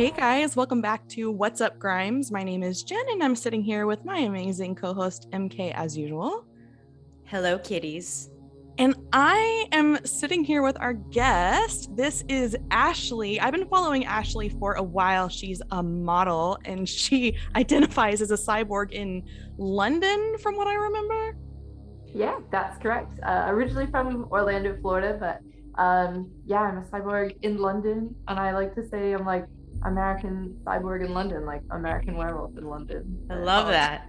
Hey guys, welcome back to What's Up Grimes. My name is Jen and I'm sitting here with my amazing co-host MK as usual. Hello, kitties. And I am sitting here with our guest. This is Ashley. I've been following Ashley for a while. She's a model and she identifies as a cyborg in London, from what I remember. Yeah, that's correct. Originally from Orlando, Florida, but yeah, I'm a cyborg in London, and I like to say I'm like American cyborg in London, like American werewolf in London. I love that.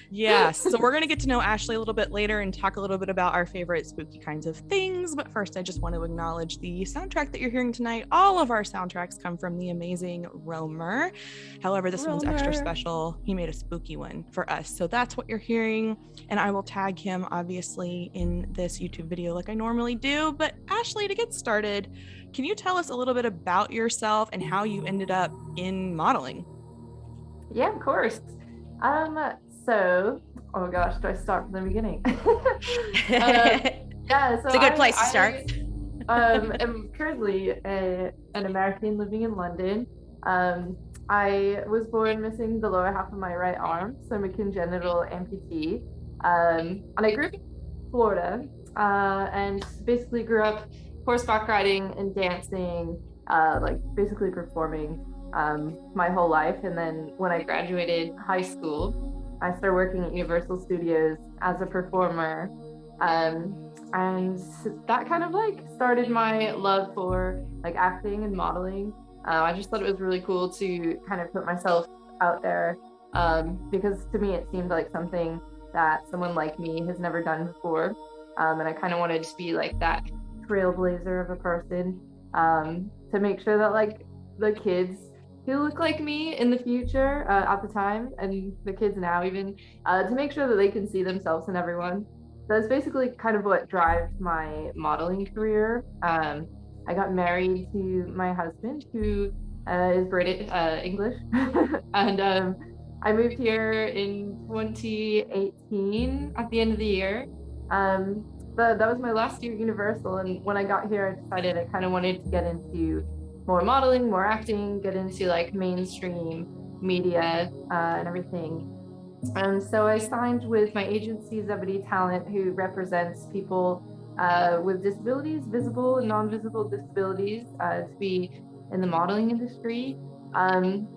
Yeah, so we're going to get to know Ashley a little bit later and talk a little bit about our favorite spooky kinds of things. But first, I just want to acknowledge the soundtrack that you're hearing tonight. All of our soundtracks come from the amazing Romer. However, this one's extra special. He made a spooky one for us. So that's what you're hearing. And I will tag him, obviously, in this YouTube video like I normally do. But Ashley, to get started, can you tell us a little bit about yourself and how you ended up in modeling? Yeah, of course. So, oh gosh, do I start from the beginning? Yeah, so it's a good place to start. I'm currently an American living in London. I was born missing the lower half of my right arm, so I'm a congenital amputee. And I grew up in Florida, and basically grew up horseback riding and dancing, like basically performing my whole life. And then when I graduated high school, I started working at Universal Studios as a performer. And that kind of like started my love for like acting and modeling. I just thought it was really cool to kind of put myself out there, because to me it seemed like something that someone like me has never done before. And I kind of wanted to be like that trailblazer of a person, to make sure that like the kids who look like me in the future, at the time, and the kids now even, to make sure that they can see themselves in everyone. That's basically kind of what drives my modeling career. I got married to my husband, who is British, English, and I moved here in 2018 at the end of the year. But that was my last year at Universal, and when I got here, I decided I kind of wanted to get into more modeling, more acting, get into like mainstream media, and everything. And so I signed with my agency, Zebedee Talent, who represents people with disabilities, visible and non-visible disabilities, to be in the modeling industry. And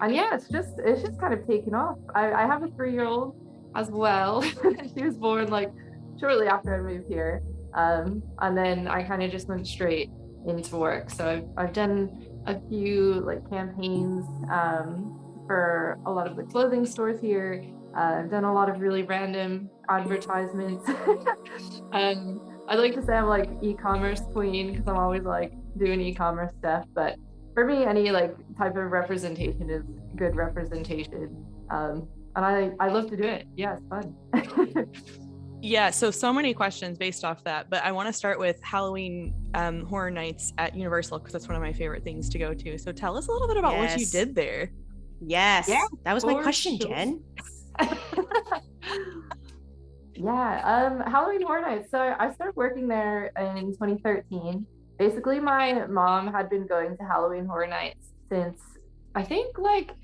yeah, it's just kind of taken off. I have a 3-year-old as well. She was born like shortly after I moved here, and then I kind of just went straight into work. So I've done a few like campaigns, for a lot of the clothing stores here. I've done a lot of really random advertisements. I'd like to say I'm like e-commerce queen because I'm always like doing e-commerce stuff, but for me, any like type of representation is good representation. And I love to do it. Yeah, it's fun. Yeah, so many questions based off that, but I want to start with Halloween Horror Nights at Universal because that's one of my favorite things to go to. So tell us a little bit about what you did there. Yes, yeah, that was my question, sure. Jen. Yeah, Halloween Horror Nights. So I started working there in 2013. Basically, my mom had been going to Halloween Horror Nights since I think like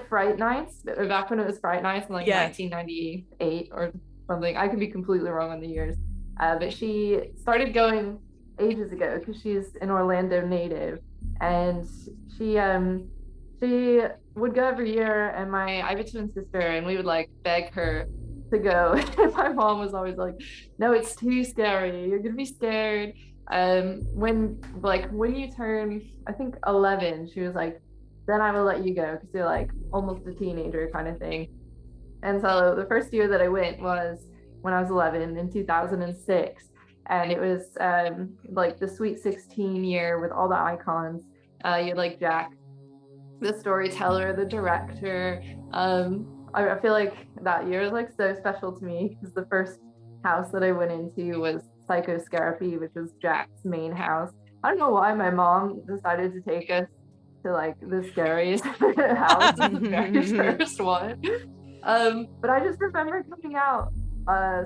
Fright Nights, back when it was Fright Nights in like 1998 or something. I could be completely wrong on the years, but she started going ages ago because she's an Orlando native, and she would go every year. And I have a twin sister, and we would like beg her to go. And my mom was always like, "No, it's too scary. You're gonna be scared." When you turn, I think 11, she was like, "Then I will let you go because you're like almost a teenager kind of thing." And so the first year that I went was when I was 11 in 2006. And it was like the Sweet 16 year with all the icons. You had like Jack, the storyteller, the director. I feel like that year is like so special to me because the first house that I went into was Psychoscarapy, which was Jack's main house. I don't know why my mom decided to take us to like the scariest house, the very first one. But I just remember coming out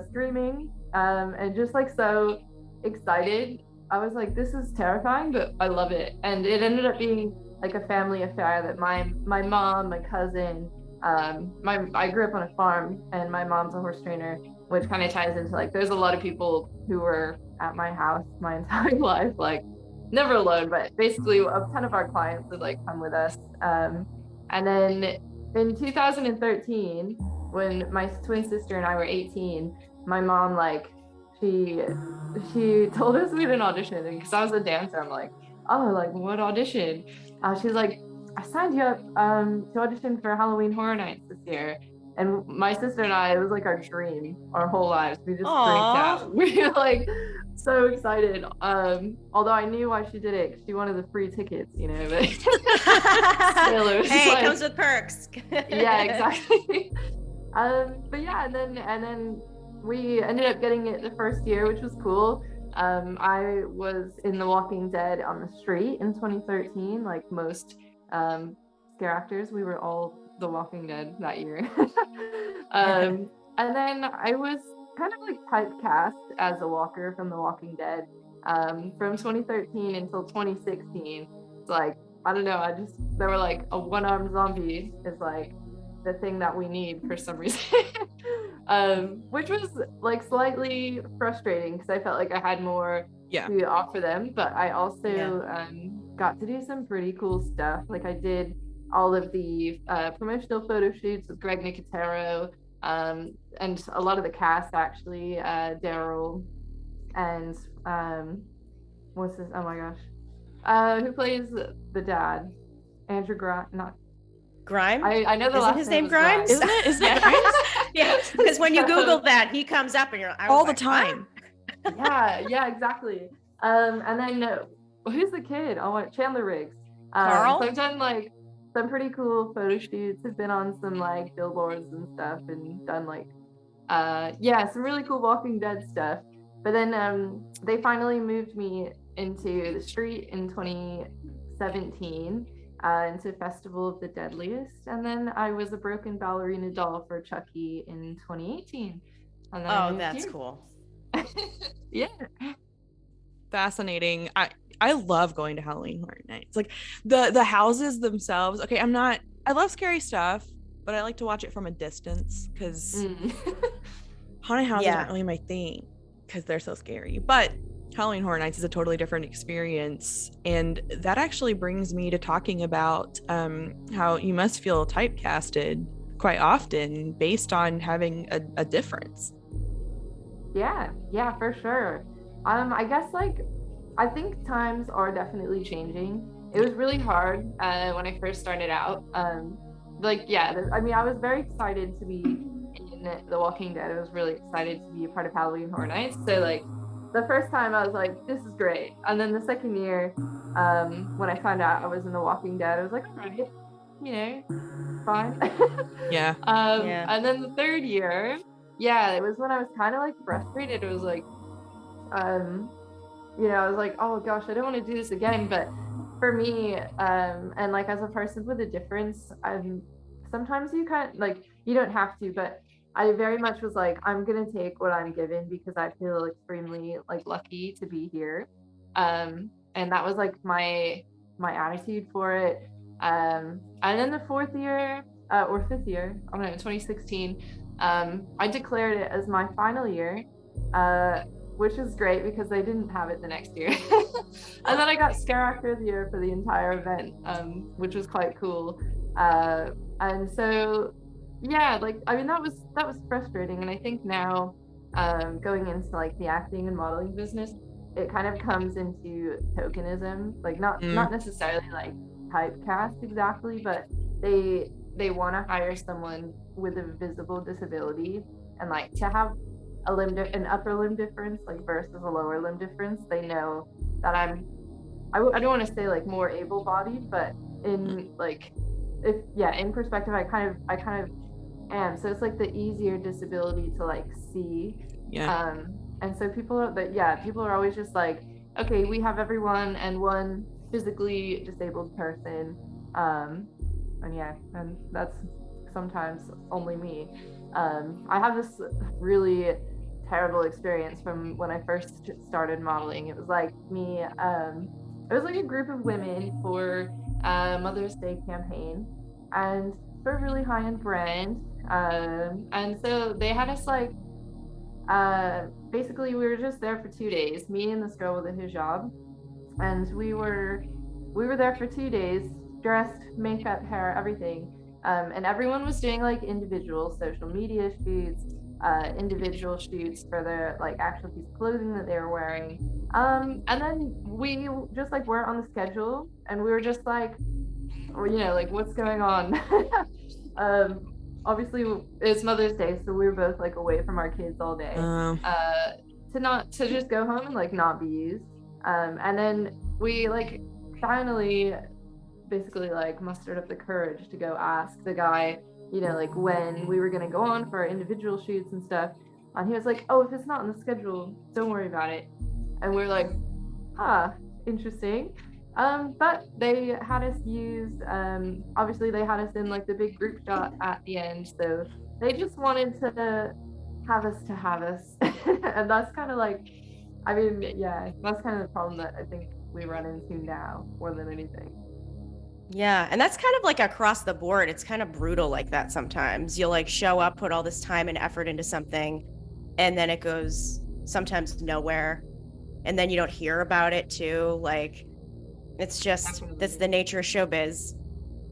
screaming, and just like so excited. I was like, this is terrifying, but I love it. And it ended up being like a family affair that my mom, my cousin, I grew up on a farm, and my mom's a horse trainer, which kind of ties into like there's a lot of people who were at my house my entire life, like never alone, but basically a ton of our clients would like come with us. And then in 2013, when my twin sister and I were 18, my mom like she she told us we had an audition, and because I was a dancer, I'm like, oh, like what audition? She's like, I signed you up to audition for Halloween Horror Nights this year. And my sister and I, it was like our dream our whole lives. We just freaked out. We were like so excited. Although I knew why she did it, 'cause she wanted the free tickets, you know. But still, it was hey, like, it comes with perks. yeah, exactly. But yeah, and then we ended up getting it the first year, which was cool. I was in The Walking Dead on the street in 2013, like most scare actors. We were all The Walking Dead that year. And then I was kind of like typecast as a walker from The Walking Dead from 2013 until 2016. It's like, I don't know, they were like, a one-armed zombie is like the thing that we need for some reason. Which was like slightly frustrating because I felt like I had more to offer them, but I also got to do some pretty cool stuff. Like I did all of the promotional photo shoots with Greg Nicotero, and a lot of the cast actually, Daryl and what's his, oh my gosh, who plays the dad, Andrew Grant, not Grime? I know the Isn't last his name Grimes. Isn't it Grimes? Yeah, because when you Google that, he comes up and you're all the time. Yeah, exactly. And then who's the kid? Oh, Chandler Riggs. Carl? So I've done like some pretty cool photo shoots. I've been on some like billboards and stuff, and done like some really cool Walking Dead stuff. But then they finally moved me into the street in 2017. Into Festival of the Deadliest, and then I was a broken ballerina doll for Chucky in 2018. And then that's cool. Yeah, Fascinating. I love going to Halloween Horror Nights. Like the houses themselves. Okay, I love scary stuff, but I like to watch it from a distance because haunted houses aren't really my thing because they're so scary. But Halloween Horror Nights is a totally different experience, and that actually brings me to talking about how you must feel typecasted quite often based on having a difference. Yeah, for sure. I guess like I think times are definitely changing. It was really hard when I first started out. I was very excited to be in The Walking Dead. I was really excited to be a part of Halloween Horror Nights. So like the first time I was like, this is great. And then the second year, when I found out I was in The Walking Dead, I was like, all right, you know, fine. Yeah. And then the third year, it was when I was kind of like frustrated. It was like, I was like, oh gosh, I don't want to do this again. But for me, and like as a person with a difference, sometimes you can't, like, you don't have to, but I very much was like, I'm gonna take what I'm given because I feel extremely like lucky to be here. And that was like my attitude for it. And then the fourth year, or fifth year, I don't know, 2016, I declared it as my final year, which was great because they didn't have it the next year. And then I got Scare Actor of the Year for the entire event, which was quite cool. And so that was frustrating. And I think now, going into like the acting and modeling business, it kind of comes into tokenism, like not necessarily like typecast exactly, but they want to hire someone with a visible disability, and like to have an upper limb difference like versus a lower limb difference. They know that I don't want to say like more able-bodied, but in like in perspective, I kind of am. So it's like the easier disability to like see. And so people are always just like, okay, we have everyone and one physically disabled person, and that's sometimes only me. I have this really terrible experience from when I first started modeling. It was like me, it it was like a group of women for Mother's Day campaign, and for a really high-end brand. And so they had us like basically we were just there for 2 days, me and this girl with a hijab, and we were there for 2 days, dressed, makeup, hair, everything. And everyone was doing like individual social media shoots, individual shoots for their like actual piece of clothing that they were wearing. And then we just like weren't on the schedule, and we were just like, well, like what's going on? Obviously it's Mother's Day, so we were both like away from our kids all day. To just go home and like not be used. And then we like finally basically like mustered up the courage to go ask the guy, like when we were gonna go on for our individual shoots and stuff. And he was like, oh, if it's not on the schedule, don't worry about it. And we're like, interesting. But they had us use, obviously they had us in like the big group shot at the end, so they just wanted to have us. And that's kind of like, I mean, yeah, that's kind of the problem that I think we run into now more than anything. Yeah, and that's kind of like across the board. It's kind of brutal like that sometimes. You'll like show up, put all this time and effort into something, and then it goes sometimes nowhere. And then you don't hear about it too. Like, it's just, Definitely. that's the nature of showbiz.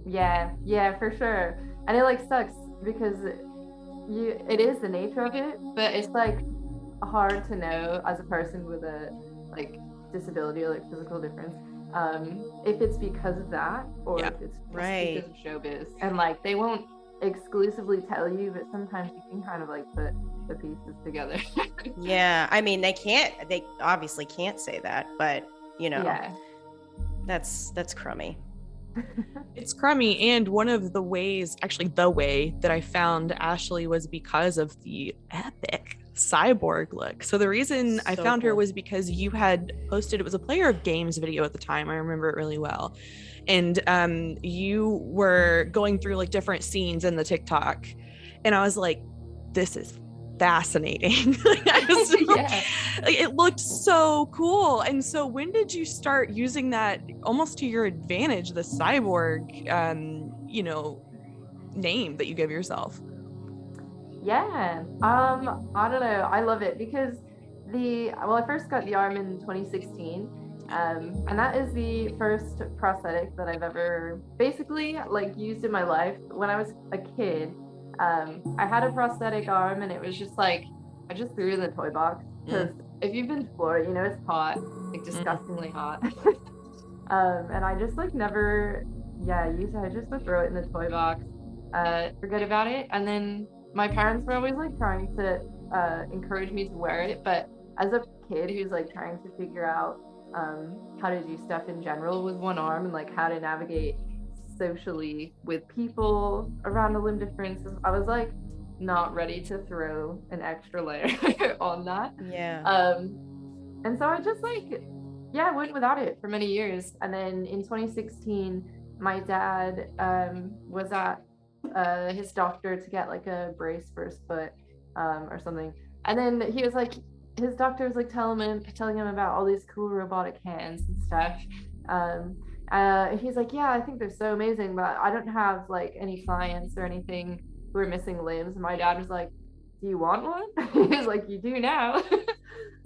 Yeah, for sure. And it like sucks because it is the nature of it, but it's like hard to know as a person with a like disability or like physical difference, if it's because of that or if it's just because of showbiz. And like they won't exclusively tell you, but sometimes you can kind of like put the pieces together. Yeah, I mean they obviously can't say that, but Yeah. that's crummy. It's crummy. And one of the ways, actually the way that I found Ashley was because of the epic cyborg look. So the reason I found her was because you had posted, it was a Player of Games video at the time, I remember it really well, and you were going through like different scenes in the TikTok, and I was like, this is fascinating. Yeah. It looked so cool. And so when did you start using that almost to your advantage, the cyborg name that you give yourself? Yeah. I don't know. I love it because I first got the arm in 2016. And that is the first prosthetic that I've ever basically like used in my life. When I was a kid, I had a prosthetic arm, and it was just like I just threw it in the toy box because if you've been to Florida, it's hot, like disgustingly hot. And I just like never used it. I just would throw it in the toy box, forget about it. And then my parents were always like trying to encourage me to wear it, but as a kid who's like trying to figure out how to do stuff in general with one arm and like how to navigate socially with people around a limb difference, I was like not ready to throw an extra layer on that. And so I just like went without it for many years. And then in 2016 my dad was at his doctor to get like a brace for his foot or something, and then he was like, his doctor was like telling him about all these cool robotic hands and stuff. He's like, yeah, I think they're so amazing, but I don't have like any clients or anything who are missing limbs. And my dad was like, do you want one? He was like, you do now.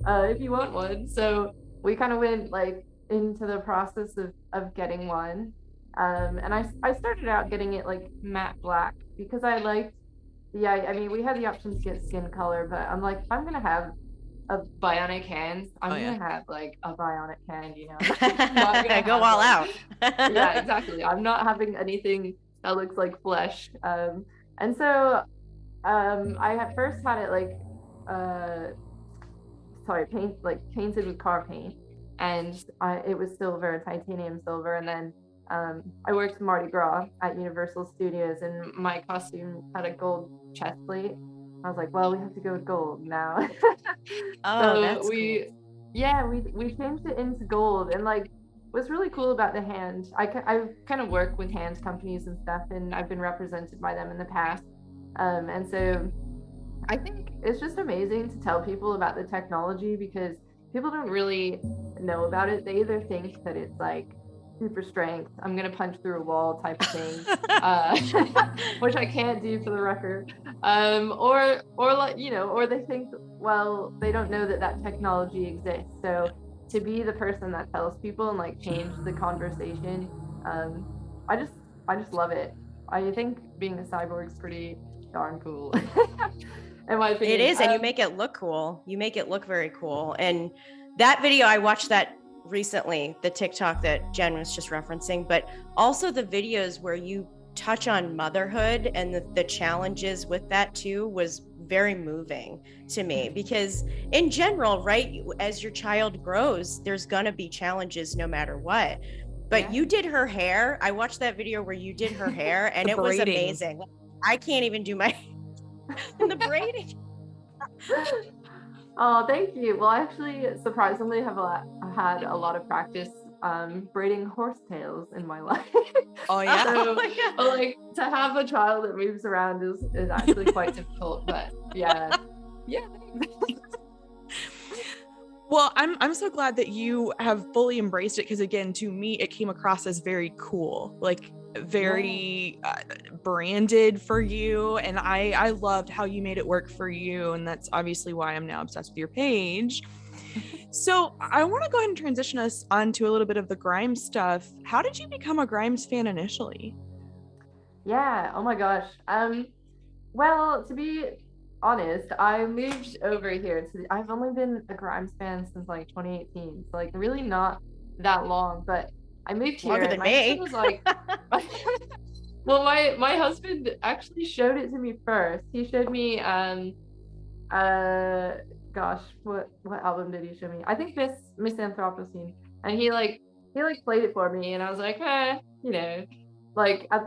If you want one. So we kind of went like into the process of getting one. And I started out getting it like matte black because I liked I mean, we had the option to get skin color, but I'm like, if I'm gonna have a bionic hand, I'm gonna have like a bionic hand, I go all out. Yeah, exactly. I'm not having anything that looks like flesh. And so I had first had it like painted with car paint, and it was silver, titanium silver. And then I worked Mardi Gras at Universal Studios, and my costume had a gold chest plate. I was like, well, we have to go with gold now. So that's we changed it into gold. And like what's really cool about the hand, I kind of work with hand companies and stuff, and I've been represented by them in the past. And so I think it's just amazing to tell people about the technology, because people don't really know about it, they either think that it's like super strength, I'm gonna punch through a wall type of thing, which I can't do for the record, or like, you know, or they think, well, they don't know that that technology exists. So to be the person that tells people and like change the conversation, I just I just love it. I think being a cyborg is pretty darn cool. In my opinion. It is, and you make it look cool. You make it look very cool. And that video, I watched that recently, the TikTok that Jen was just referencing, but also the videos where you touch on motherhood and the challenges with that too was very moving to me, because in general, right, as your child grows, there's gonna be challenges no matter what. But Yeah. you did her hair. I watched that video where you did her hair, and The it was braiding. amazing. I can't even do my and the braiding. Oh, thank you. Well, I actually surprisingly have had a lot of practice braiding horsetails in my life. Oh yeah. So, Oh my God. like, to have a child that moves around is actually quite difficult. But yeah, yeah. Well, I'm so glad that you have fully embraced it, because again, to me, it came across as very cool, like very branded for you, and I loved how you made it work for you, and that's obviously why I'm now obsessed with your page. So I want to go ahead and transition us onto a little bit of the Grimes stuff. How did you become a Grimes fan initially? Yeah. Oh my gosh. Well, to be honest, I moved over here I've only been a Grimes fan since like 2018, so like really not that long. But I moved here, Longer and than my me. husband was like, well, my husband actually showed it to me first. He showed me gosh, what album did he show me? I think Miss Anthropocene, and he played it for me, and I was like, you know, like at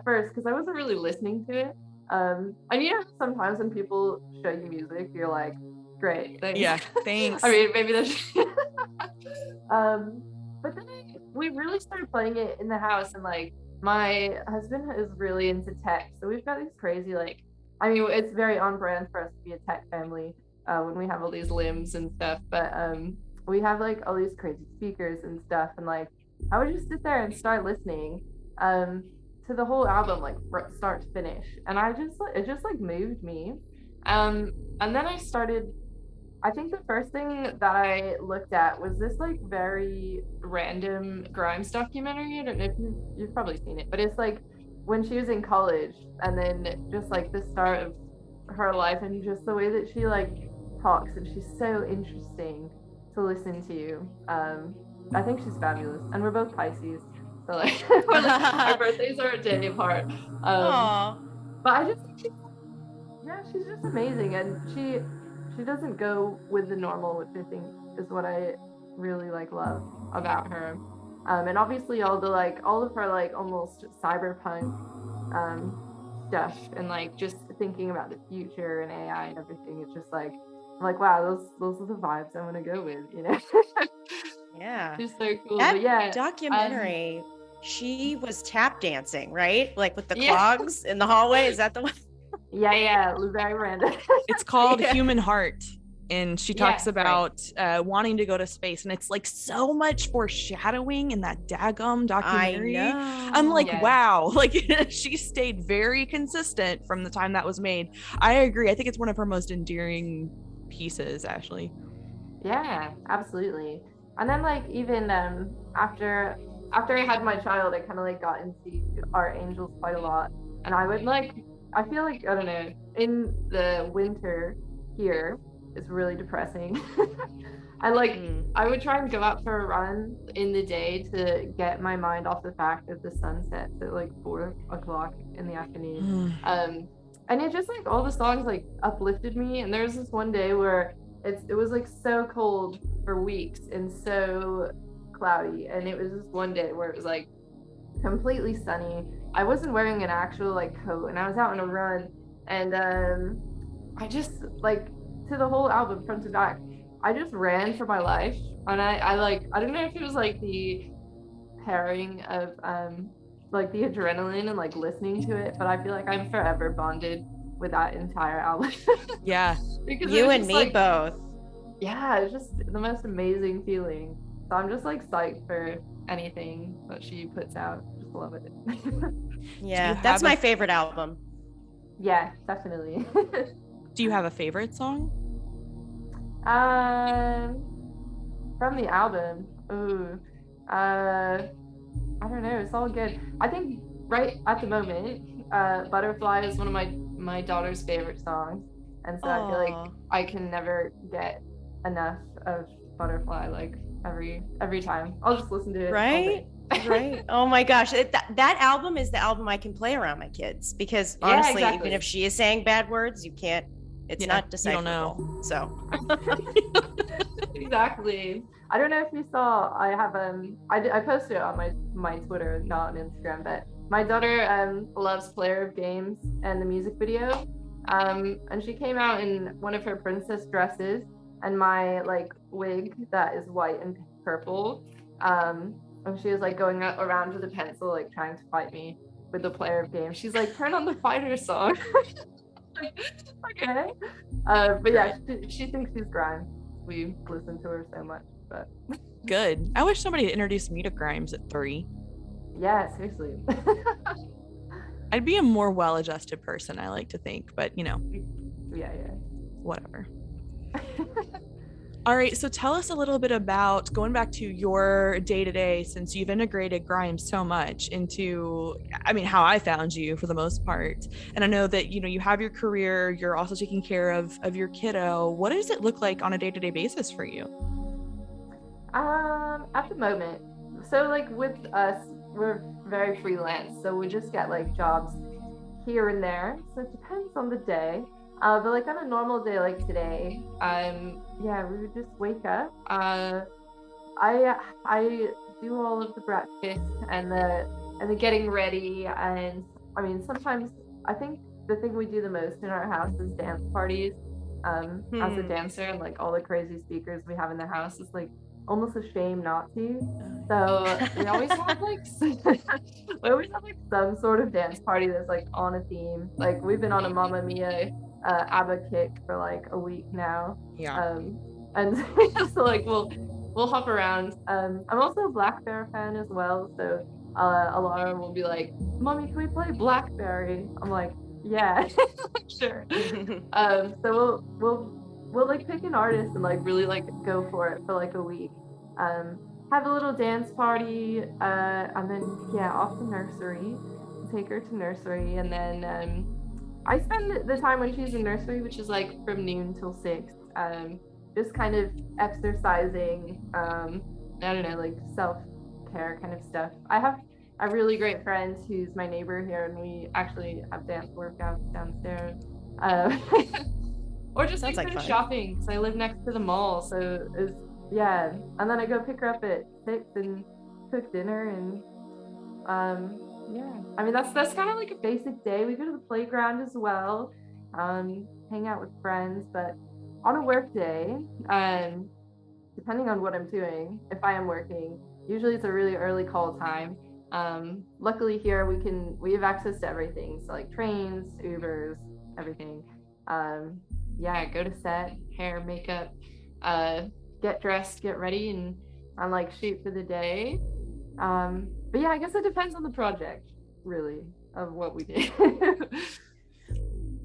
first, because I wasn't really listening to it. And you know, sometimes when people show you music, you're like, great, thanks. Yeah, thanks. I mean, maybe that's but then we really started playing it in the house, and like my husband is really into tech, so we've got these crazy, like, I mean, it's very on brand for us to be a tech family, when we have all these limbs and stuff, but we have like all these crazy speakers and stuff, and like I would just sit there and start listening to the whole album, like start to finish, and it just like moved me, and then I think the first thing that I looked at was this like very random Grimes documentary. I don't know if you've probably seen it, but it's like when she was in college, and then just like the start of her life, and just the way that she like talks, and she's so interesting to listen to. I think she's fabulous, and we're both Pisces, so like, our birthdays are a day apart. Aw. But I just think she's just amazing, and she doesn't go with the normal, which I think is what I really like love about her. And obviously all of her like almost cyberpunk stuff, and like just thinking about the future and AI and everything. It's just like I'm like, wow, those are the vibes I want to go with, you know. Yeah. She's so cool. That But yeah, documentary, she was tap dancing, right? Like with the Yeah. clogs in the hallway. Is that the one? yeah, Blueberry Miranda. It's called Yeah. Human Heart, and she talks Yeah, about wanting to go to space, and it's like so much foreshadowing in that daggum documentary. I know. I'm like, Yeah. wow, like she stayed very consistent from the time that was made. I agree. I think it's one of her most endearing pieces, Ashley. Yeah, absolutely. And then like even after I had my child, I kind of like got into Art Angels quite a lot, and I would like, I feel like, I don't know, in the winter here it's really depressing. And like I would try and go out for a run in the day to get my mind off the fact that the sun sets at like 4 o'clock in the afternoon. And it just like all the songs like uplifted me. And there was this one day where it was like so cold for weeks and so cloudy, and it was just one day where it was like completely sunny. I wasn't wearing an actual like coat, and I was out on a run, and I just like, to the whole album front to back, I just ran for my life. And I like, I don't know if it was like the pairing of like the adrenaline and like listening to it, but I feel like I'm forever bonded with that entire album. Yeah. Because You it was and just, me like, both. yeah, it's just the most amazing feeling. So I'm just like psyched for anything that she puts out. Just love it. Yeah, have that's a- my favorite album. Yeah, definitely. Do you have a favorite song? From the album. Ooh. I don't know. It's all good. I think right at the moment, Butterfly is one of my daughter's favorite songs, and so I feel like Aw. I can never get enough of Butterfly. Like every time, I'll just listen to it all Right? day. Right. Oh my gosh. That album is the album I can play around my kids because Yeah, honestly, even exactly. if she is saying bad words, it's Yeah, not you don't know. decipherable. So, Exactly. I don't know if you saw. I have I posted it on my Twitter, not on Instagram, but my daughter loves Player of Games and the music video. And she came out in one of her princess dresses and my like wig that is white and purple. And she was like going around with a pencil, like trying to fight me with the Player of Games. She's like, turn on the fighter song. Okay. But yeah, she thinks she's Grimes. We listen to her so much, but Good. I wish somebody had introduced me to Grimes at 3. yeah, seriously. I'd be a more well-adjusted person, I like to think, but Yeah, whatever. yeah. All right, so tell us a little bit about going back to your day-to-day, since you've integrated Grimes so much into, I mean, how I found you for the most part. And I know that, you have your career, you're also taking care of your kiddo. What does it look like on a day-to-day basis for you? At the moment, so like with us, we're very freelance, so we just get like jobs here and there. So it depends on the day. But like on a normal day like today, yeah, we would just wake up. I do all of the breakfast and the getting ready, and I mean sometimes I think the thing we do the most in our house is dance parties. As a dancer and like all the crazy speakers we have in the house, it's like almost a shame not to. So we always have like we always have like some sort of dance party that's like on a theme. Like we've been on a Mamma Mia ABBA kick for like a week now. Yeah. And so like we'll hop around. I'm also a Blackberry fan as well, so Alara will be like, "Mommy, can we play Blackberry?" I'm like, "Yeah, sure." So we'll like pick an artist and like really like go for it for like a week. Have a little dance party, and then yeah, off to nursery. Take her to nursery, and then I spend the time when she's in nursery, which is like from noon till 6. Just kind of exercising. I don't know, like self-care kind of stuff. I have a really great friend who's my neighbor here, and we actually have dance workouts downstairs. Or just Sounds like like go fun. shopping because I live next to the mall, so it's yeah. And then I go pick her up at 6 and cook dinner, and yeah. I mean that's kind of like a basic day. We go to the playground as well, hang out with friends, but on a work day, depending on what I'm doing, if I am working, usually it's a really early call time. Luckily here we have access to everything, so like trains, Ubers, everything. Yeah, go to set, hair, makeup, get dressed, get ready, and like shoot for the day. But yeah, I guess it depends on the project, really, of what we do.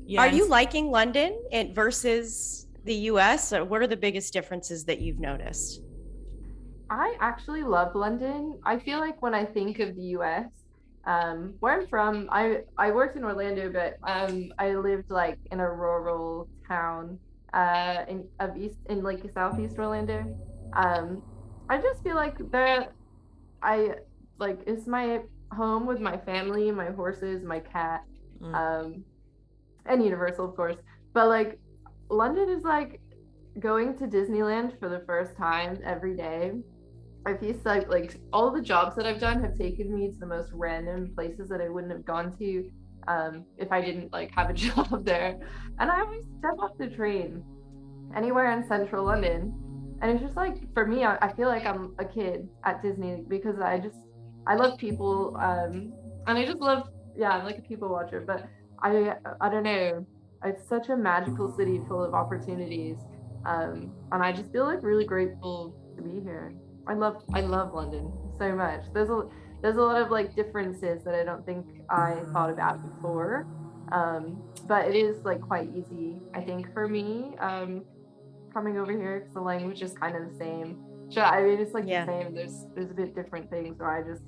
Yeah. Are you liking London versus the US? Or what are the biggest differences that you've noticed? I actually love London. I feel like when I think of the US, where I'm from, I worked in Orlando, but I lived like in a rural town in like southeast Orlando. I just feel like I like it's my home with my family, my horses, my cat, um, and Universal, of course. But like London is like going to Disneyland for the first time every day. I feel like all the jobs that I've done have taken me to the most random places that I wouldn't have gone to if I didn't like have a job there. And I always step off the train anywhere in central London. And it's just like for me, I feel like I'm a kid at Disney because I love people, and I just love yeah, I'm like a people watcher, but I don't know. It's such a magical city full of opportunities. And I just feel like really grateful to be here. I love London so much. There's a lot of like differences that I don't think I thought about before. But it is like quite easy, I think, for me, coming over here because the language is kind of the same. Sure, I mean it's like the Yeah. same. There's a bit different things where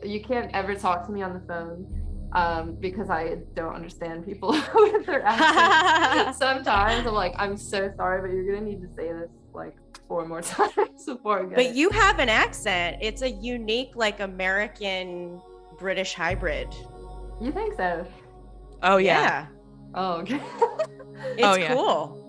you can't ever talk to me on the phone because I don't understand people with their accents. Sometimes I'm like, I'm so sorry, but you're gonna need to say this like 4 more times before I get But it. you have an accent. It's a unique, like, American British hybrid. You think so? Oh yeah. Oh, okay. It's yeah. cool.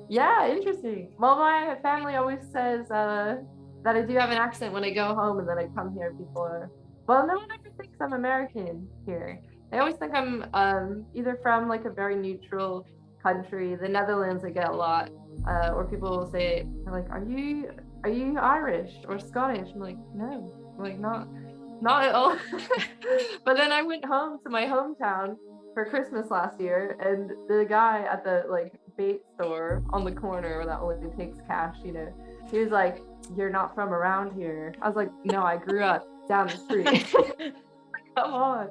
Yeah, interesting. Well, my family always says that I do have an accent when I go home, and then I come here. People are, well, no one ever thinks I'm American here. They always think I'm either from like a very neutral country. The Netherlands, I get a lot, or people will say, they're like, are you Irish or Scottish? I'm like, no, I'm like not at all. But then I went home to my hometown for Christmas last year, and the guy at the like bait store on the corner that only takes cash, he was like, "You're not from around here." I was like, "No, I grew up down the street." Come on.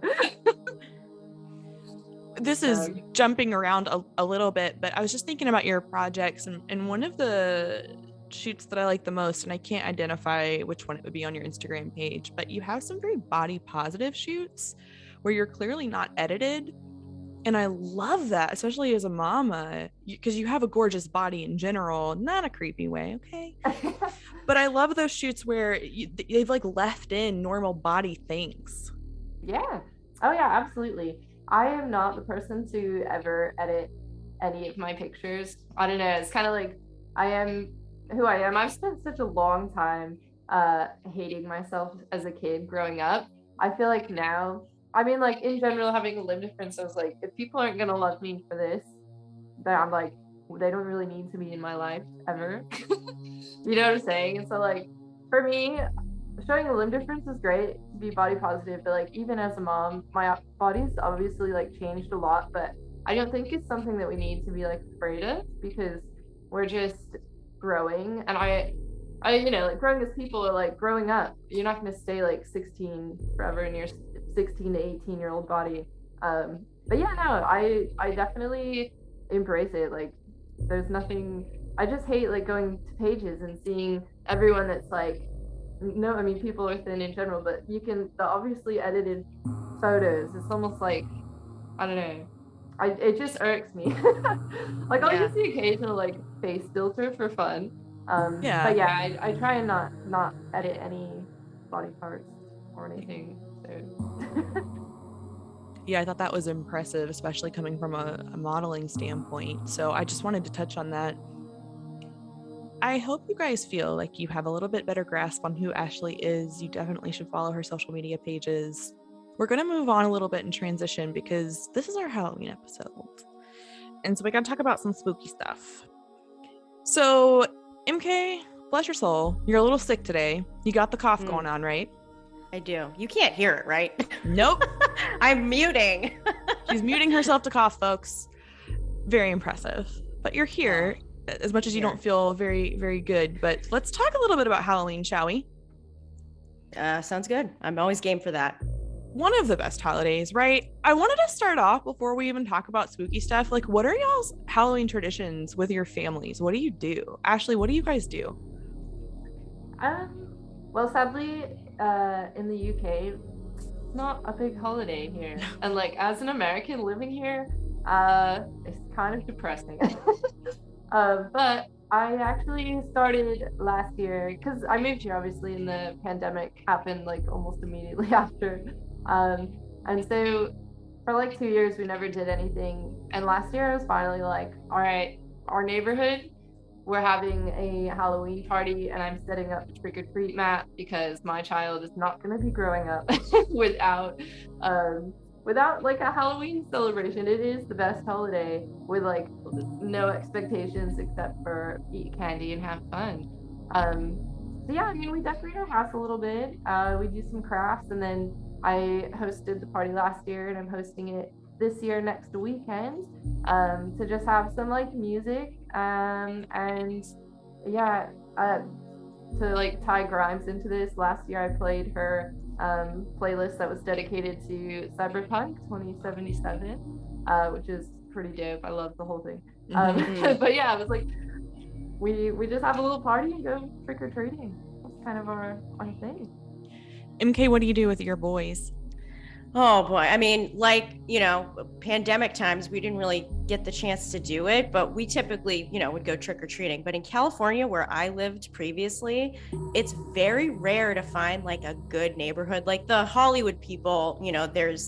This is jumping around a little bit, but I was just thinking about your projects, and one of the shoots that I like the most, and I can't identify which one it would be on your Instagram page, but you have some very body positive shoots where you're clearly not edited. And I love that, especially as a mama, because you have a gorgeous body in general, not a creepy way, okay? But I love those shoots where they've like left in normal body things. Yeah. Oh yeah, absolutely. I am not the person to ever edit any of my pictures. I don't know. It's kind of like I am who I am. I've spent such a long time hating myself as a kid growing up. I feel like now, I mean, like in general, having a limb difference, I was like, if people aren't gonna love me for this, then I'm like, they don't really need to be in my life ever. You know what I'm saying? And so like for me, showing a limb difference is great to be body positive, but like even as a mom, my body's obviously like changed a lot, but I don't think it's something that we need to be like afraid of because we're just growing. And I like growing as people are like growing up. You're not going to stay like 16 forever in your 16 to 18-year-old body. But yeah, no, I definitely embrace it. Like there's nothing. I just hate like going to pages and seeing everyone that's like, no, I mean people are thin in general, but the obviously edited photos. It's almost like, I don't know. It just irks me. Like I'll use the occasional like face filter for fun. But yeah, I try and not edit any body parts or anything. So Yeah, I thought that was impressive, especially coming from a modeling standpoint. So I just wanted to touch on that. I hope you guys feel like you have a little bit better grasp on who Ashley is. You definitely should follow her social media pages. We're going to move on a little bit and transition because this is our Halloween episode. And so we got to talk about some spooky stuff. So, MK, bless your soul, you're a little sick today. You got the cough going on, right? I do. You can't hear it, right? Nope. I'm muting. She's muting herself to cough, folks. Very impressive. But you're here. As much as you don't feel very, very good, but let's talk a little bit about Halloween, shall we? Sounds good. I'm always game for that. One of the best holidays, right? I wanted to start off before we even talk about spooky stuff. Like, what are y'all's Halloween traditions with your families? What do you do? Ashley, what do you guys do? Well, sadly, in the UK, not a big holiday here. And like as an American living here, it's kind of depressing. But I actually started last year because I moved here obviously and the pandemic happened like almost immediately after. And so for like 2 years we never did anything. And last year I was finally like, all right, our neighborhood, we're having a Halloween party and I'm setting up a trick or treat mat because my child is not going to be growing up without like a Halloween celebration. It is the best holiday with like no expectations except for eat candy and have fun. So yeah, I mean we decorate our house a little bit. We do some crafts and then I hosted the party last year and I'm hosting it this year next weekend to just have some like music and yeah, to like tie Grimes into this, last year I played her playlist that was dedicated to Cyberpunk 2077, which is pretty dope. I love the whole thing. But yeah, I was like, we just have a little party and go trick or treating. That's kind of our thing. MK, what do you do with your boys? Oh boy. I mean, like, pandemic times, we didn't really get the chance to do it, but we typically, would go trick or treating. But in California, where I lived previously, it's very rare to find like a good neighborhood. Like the Hollywood people,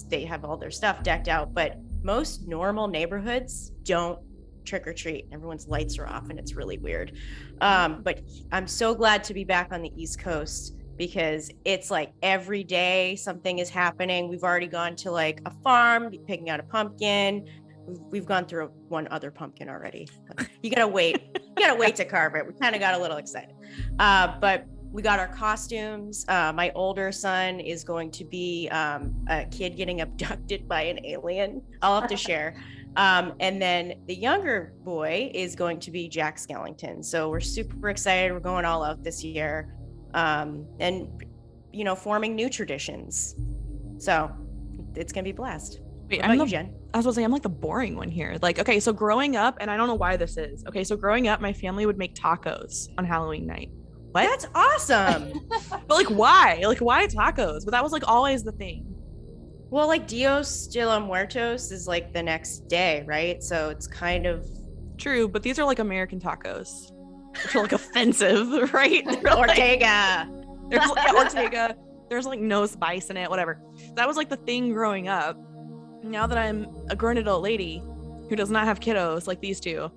they have all their stuff decked out, but most normal neighborhoods don't trick or treat. Everyone's lights are off and it's really weird. But I'm so glad to be back on the East Coast, because it's like every day something is happening. We've already gone to like a farm, picking out a pumpkin. We've gone through one other pumpkin already. You gotta wait to carve it. We kind of got a little excited. But we got our costumes. My older son is going to be a kid getting abducted by an alien. I'll have to share. And then the younger boy is going to be Jack Skellington. So we're super excited. We're going all out this year. And forming new traditions. So it's gonna be a blast. Wait, what about you, Jen? I was gonna say I'm like the boring one here. Like, okay, so growing up, and I don't know why this is. Okay, so growing up, my family would make tacos on Halloween night. What? That's awesome. But like, why? Like, why tacos? But that was like always the thing. Well, like Dios de los Muertos is like the next day, right? So it's kind of true, but these are like American tacos. Which are like offensive, right? Ortega. There's like Ortega. There's like no spice in it, whatever. That was like the thing growing up. Now that I'm a grown adult lady who does not have kiddos like these two,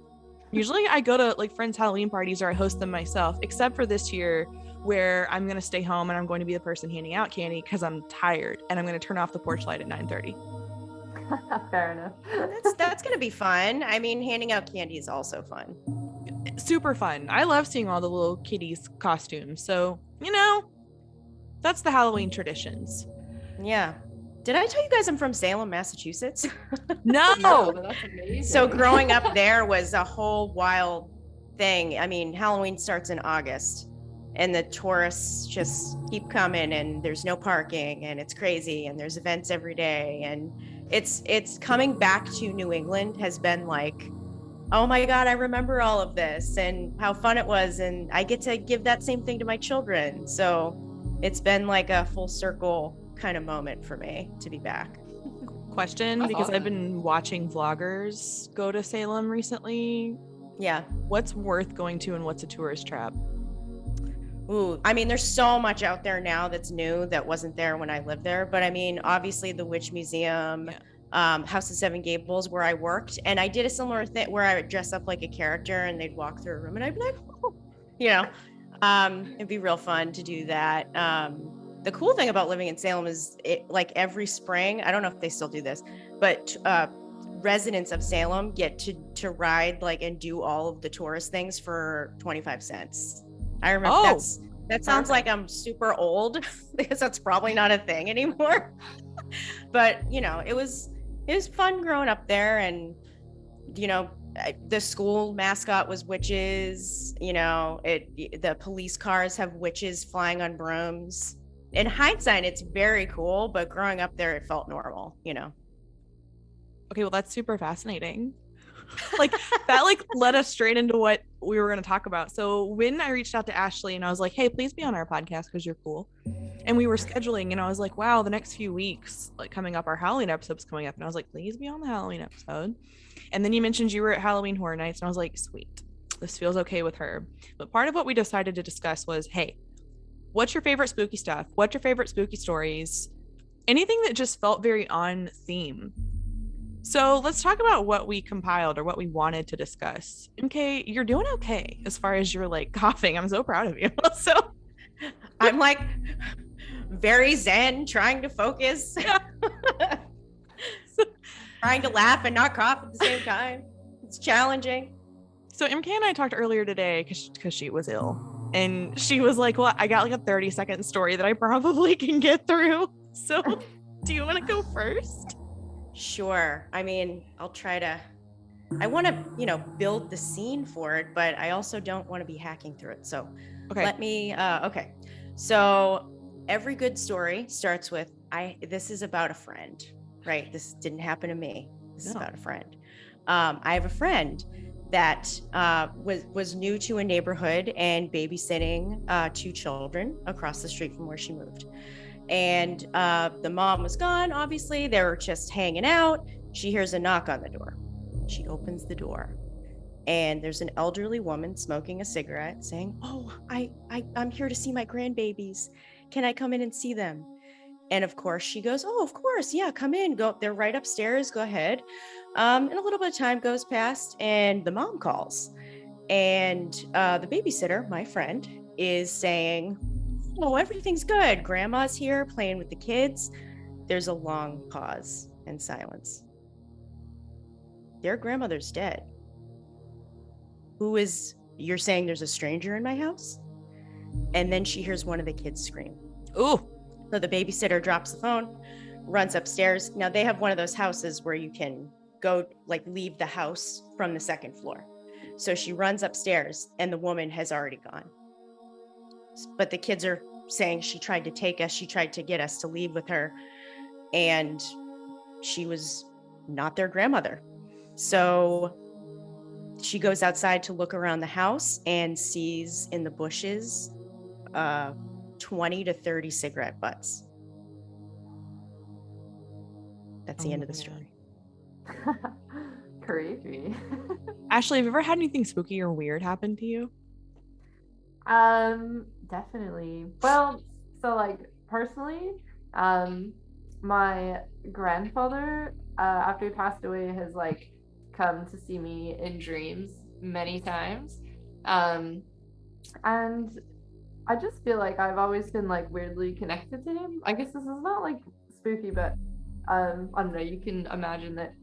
usually I go to like friends' Halloween parties or I host them myself, except for this year where I'm going to stay home and I'm going to be the person handing out candy because I'm tired and I'm going to turn off the porch light at 9:30. Fair enough. That's going to be fun. I mean, handing out candy is also fun. Super fun. I love seeing all the little kiddies' costumes. So, that's the Halloween traditions. Yeah. Did I tell you guys I'm from Salem, Massachusetts? No. No, that's amazing. So growing up there was a whole wild thing. I mean, Halloween starts in August and the tourists just keep coming and there's no parking and it's crazy and there's events every day. And it's coming back to New England has been like, oh my God, I remember all of this and how fun it was. And I get to give that same thing to my children. So it's been like a full circle kind of moment for me to be back. Question, That's because awesome. I've been watching vloggers go to Salem recently. Yeah. What's worth going to and what's a tourist trap? Ooh, I mean, there's so much out there now that's new that wasn't there when I lived there. But I mean, obviously the Witch Museum, House of Seven Gables, where I worked, and I did a similar thing where I would dress up like a character and they'd walk through a room and I'd be like, it'd be real fun to do that. The cool thing about living in Salem is like every spring, I don't know if they still do this, but residents of Salem get to ride like and do all of the tourist things for 25 cents. I remember that sounds like I'm super old because that's probably not a thing anymore. But it was fun growing up there, and the school mascot was witches. The police cars have witches flying on brooms. In hindsight, it's very cool, but growing up there, it felt normal. Okay, well, that's super fascinating. Like that led us straight into what we were going to talk about. So when I reached out to Ashley and I was like, hey, please be on our podcast because you're cool, and we were scheduling, and I was like, wow, the next few weeks like coming up, our Halloween episode's coming up, and I was like, please be on the Halloween episode. And then you mentioned you were at Halloween Horror Nights, and I was like, sweet, this feels okay with her. But part of what we decided to discuss was, hey, what's your favorite spooky stuff? What's your favorite spooky stories? Anything that just felt very on theme. So let's talk about what we compiled or what we wanted to discuss. MK, you're doing okay as far as you're like coughing. I'm so proud of you. So I'm like very zen, trying to focus, trying to laugh and not cough at the same time. It's challenging. So MK and I talked earlier today because she was ill, and she was like, well, I got like a 30-second story that I probably can get through. So do you want to go first? Sure. I mean, I'll try to, I want to, build the scene for it, but I also don't want to be hacking through it. So Okay. Let me, okay. So every good story starts with, this is about a friend, right? This didn't happen to me. This is No. about a friend. I have a friend that was new to a neighborhood and babysitting 2 children across the street from where she moved. And the mom was gone, obviously. They were just hanging out. She hears a knock on the door. She opens the door, and there's an elderly woman smoking a cigarette saying, "Oh, I'm here to see my grandbabies. Can I come in and see them?" And of course she goes, "Oh, of course. Yeah, come in. Go. They're right upstairs. Go ahead." And a little bit of time goes past, and the mom calls. And the babysitter, my friend, is saying, "Oh, everything's good. Grandma's here playing with the kids." There's a long pause and silence. Their grandmother's dead. You're saying there's a stranger in my house? And then she hears one of the kids scream. Ooh. So the babysitter drops the phone, runs upstairs. Now they have one of those houses where you can go, like, leave the house from the second floor. So she runs upstairs and the woman has already gone. But the kids are saying she tried to take us, she tried to get us to leave with her, and she was not their grandmother. So she goes outside to look around the house and sees in the bushes 20 to 30 cigarette butts. That's the end of the story. Creepy. Ashley, have you ever had anything spooky or weird happen to you? Definitely. Well, so like personally, my grandfather, after he passed away, has like come to see me in dreams many times. And I just feel like I've always been like weirdly connected to him. I guess this is not like spooky, but I don't know, you can imagine that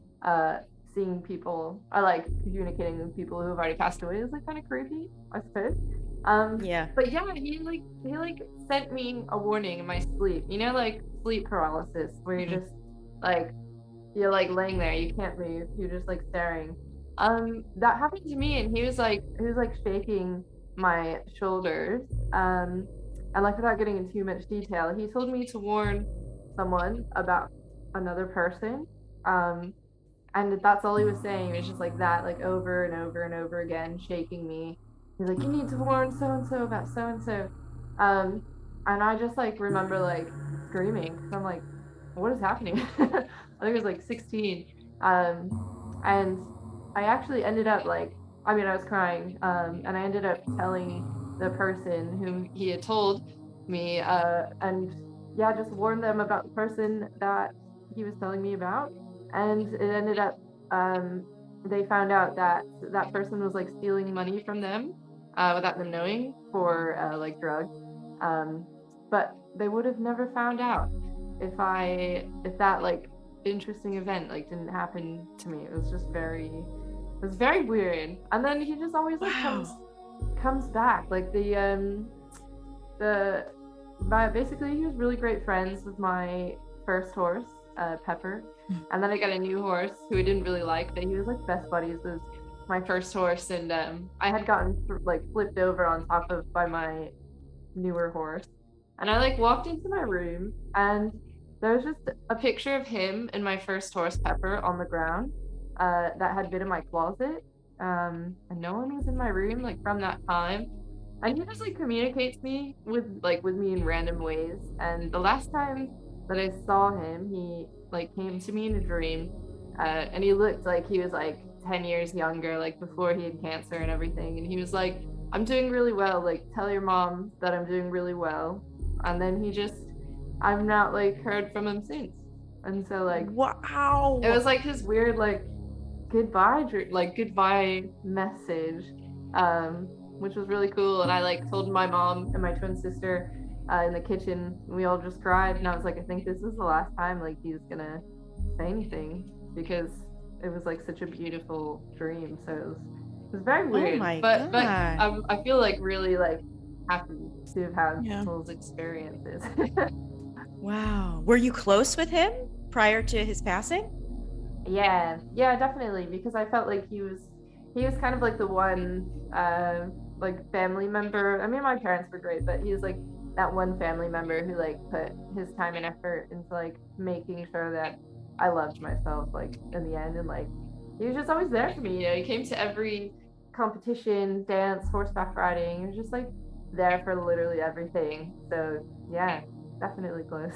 seeing people, I like communicating with people who have already passed away is like kind of creepy, I suppose. Yeah. But yeah, he sent me a warning in my sleep. You know, like sleep paralysis, where you're just like you're like laying there, you can't move, you're just like staring. That happened to me, and he was like shaking my shoulders. And like without getting into too much detail, he told me to warn someone about another person. And that's all he was saying. It was just like that, like over and over and over again, shaking me. He's like, "You need to warn so and so about so and so." And I just like remember like screaming because I'm like, "What is happening?" I think I was like 16. And I actually ended up like, I mean, I was crying. And I ended up telling the person whom he had told me, and yeah, just warned them about the person that he was telling me about. And it ended up, they found out that that person was like stealing money from them without them knowing for like drugs. But they would have never found out if that like interesting event like didn't happen to me. It was very weird. And then he just always like comes back. Like basically he was really great friends with my first horse, Pepper. And then I got a new horse who I didn't really like, but he was like best buddies with my first horse. And I had gotten like flipped over on top of by my newer horse. And I like walked into my room, and there was just a picture of him and my first horse, Pepper, on the ground that had been in my closet. And no one was in my room like from that time. And he just like communicates with me in random ways. And the last time that I saw him, he like came to me in a dream, and he looked like he was like 10 years younger, like before he had cancer and everything. And he was like, "I'm doing really well. Like, tell your mom that I'm doing really well." And then I've not like heard from him since. And so like, wow, it was like his weird like goodbye message, which was really cool. And I like told my mom and my twin sister in the kitchen. We all just cried, and I was like, I think this is the last time like he's gonna say anything, because it was like such a beautiful dream. So it was very weird. Oh my but God. I feel like really like happy to have had those experiences. Wow. Were you close with him prior to his passing? Yeah, definitely, because I felt like he was kind of like the one like family member. I mean, my parents were great, but he's like that one family member who like put his time and effort into like making sure that I loved myself like in the end, and like he was just always there for me. You know, he came to every competition, dance, horseback riding. He was just like there for literally everything. So yeah, definitely close.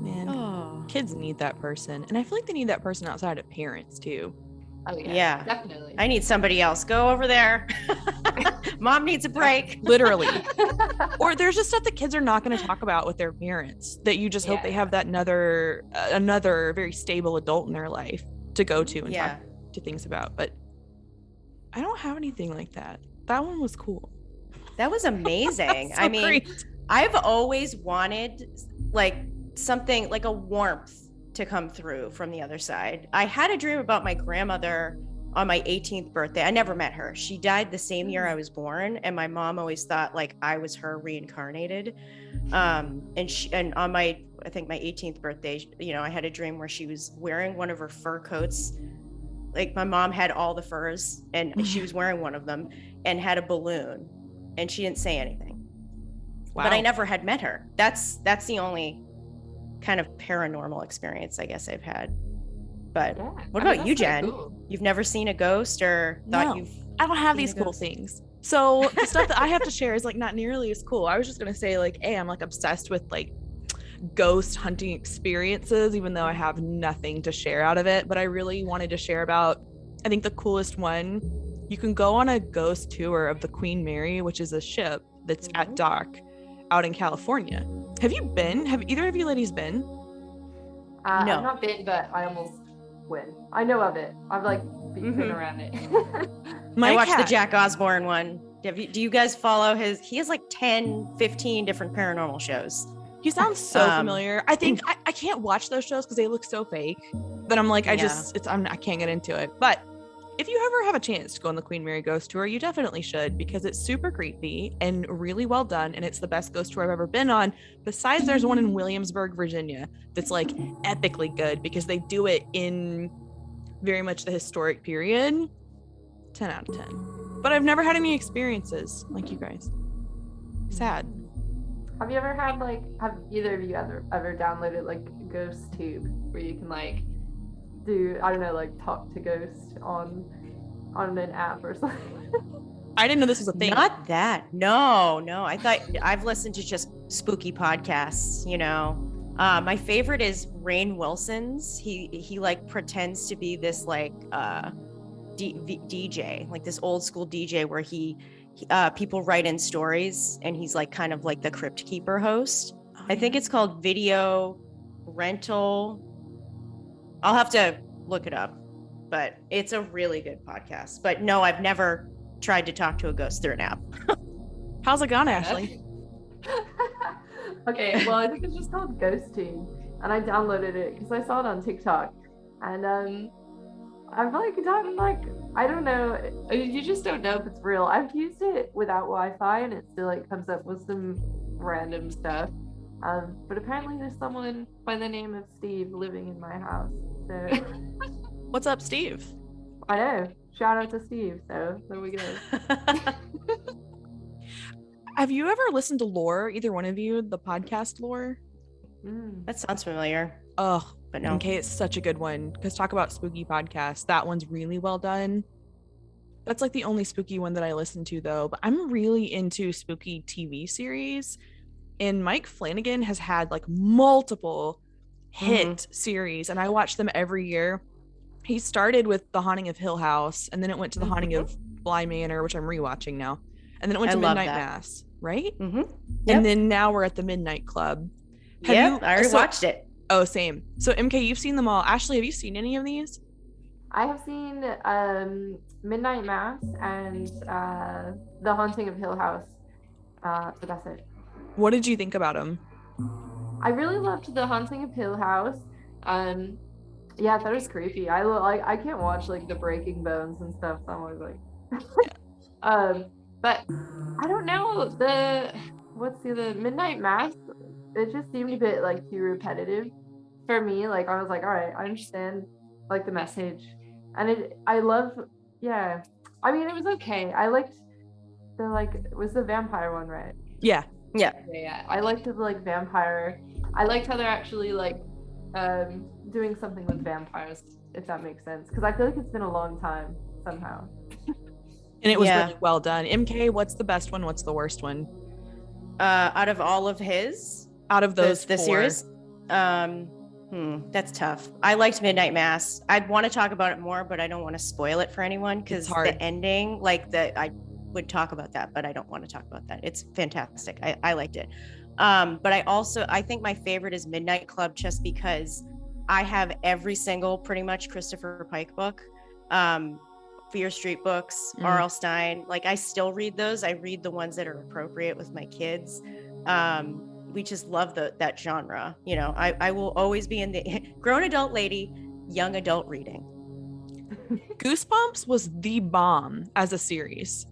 Man, Oh. kids need that person. And I feel like they need that person outside of parents too. Oh yeah, Yeah. definitely. I need somebody else. Go over there. Mom needs a break. Literally. Or there's just stuff that kids are not going to talk about with their parents that you just hope they have that another very stable adult in their life to go to and talk to things about. But I don't have anything like that. That one was cool. That was amazing. So I mean, great. I've always wanted like something like a warmth to come through from the other side. I had a dream about my grandmother on my 18th birthday. I never met her. She died the same year I was born, and my mom always thought like I was her reincarnated. And on my, I think my 18th birthday, you know, I had a dream where she was wearing one of her fur coats. Like my mom had all the furs, and she was wearing one of them, and had a balloon, and she didn't say anything. Wow. But I never had met her. That's the only kind of paranormal experience I guess I've had. But what about you, Jen? Cool. You've never seen a ghost or thought you've I don't have seen these a cool ghost? things. So the stuff that I have to share is like not nearly as cool. I was just gonna say like, hey, I'm like obsessed with like ghost hunting experiences, even though I have nothing to share out of it. But I really wanted to share about, I think the coolest one, you can go on a ghost tour of the Queen Mary, which is a ship that's at dock out in California. Have you been? Have either of you ladies been? No. I've not been, but I almost went. I know of it. I've like been around it. I watched the Jack Osborne one. Do you guys follow his? He has like 10, 15 different paranormal shows. He sounds so familiar. I think I can't watch those shows because they look so fake. But I'm like, I can't get into it. But if you ever have a chance to go on the Queen Mary ghost tour, you definitely should, because it's super creepy and really well done. And it's the best ghost tour I've ever been on. Besides, there's one in Williamsburg, Virginia, that's like epically good because they do it in very much the historic period. 10 out of 10. But I've never had any experiences like you guys. Sad. Have you ever had like, have either of you ever downloaded like Ghost Tube, where you can like do, I don't know, like talk to ghosts on an app or something? I didn't know this was a thing. Not that. No. I thought I've listened to just spooky podcasts, you know. My favorite is Rainn Wilson's. He like pretends to be this like DJ, like this old school DJ where he people write in stories and he's like kind of like the crypt keeper host. I think it's called Video Rental. I'll have to look it up, but it's a really good podcast. But no, I've never tried to talk to a ghost through an app. How's it gone, Ashley? Okay, well, I think it's just called Ghost Tube, and I downloaded it because I saw it on TikTok, and I've like done like, I don't know, you just don't know if it's real. I've used it without Wi-Fi, and it still like comes up with some random stuff. But apparently there's someone by the name of Steve living in my house. So What's up, Steve? I know. Shout out to Steve. So there we go. Have you ever listened to Lore, either one of you, the podcast Lore? That sounds familiar. Oh, but no. Okay, it's such a good one. Because talk about spooky podcasts. That one's really well done. That's like the only spooky one that I listen to, though. But I'm really into spooky TV series. And Mike Flanagan has had like multiple hit series, and I watch them every year. He started with The Haunting of Hill House, and then it went to The Haunting of Bly Manor, which I'm rewatching now. And then it went to Midnight Mass, right? Yep. And then now we're at the Midnight Club. I already watched it. Oh, same. So MK, you've seen them all. Ashley, have you seen any of these? I have seen Midnight Mass and The Haunting of Hill House. But that's it. What did you think about them? I really loved The Haunting of Hill House. Yeah, that was creepy. I can't watch like the breaking bones and stuff. So I'm always like, but I don't know, the Midnight Mass. It just seemed a bit like too repetitive for me. Like I was like, all right, I understand like the message, and I mean, it was okay. I liked the like was the vampire one, right? Yeah. Yeah. Yeah. I liked the like vampire. I liked how they're actually like doing something with vampires, if that makes sense. Because I feel like it's been a long time somehow. And it was Yeah. really well done. MK, what's the best one? What's the worst one? Out of all of his, Out of those the four. series, that's tough. I liked Midnight Mass. I'd want to talk about it more, but I don't want to spoil it for anyone because the ending, I would talk about that, but I don't want to talk about that. It's fantastic. I liked it. But I think my favorite is Midnight Club, just because I have every single pretty much Christopher Pike book, Fear Street books, R.L. Stein. Like, I still read those. I read the ones that are appropriate with my kids. We just love that genre. You know, I will always be in the grown adult lady, young adult reading. Goosebumps was the bomb as a series.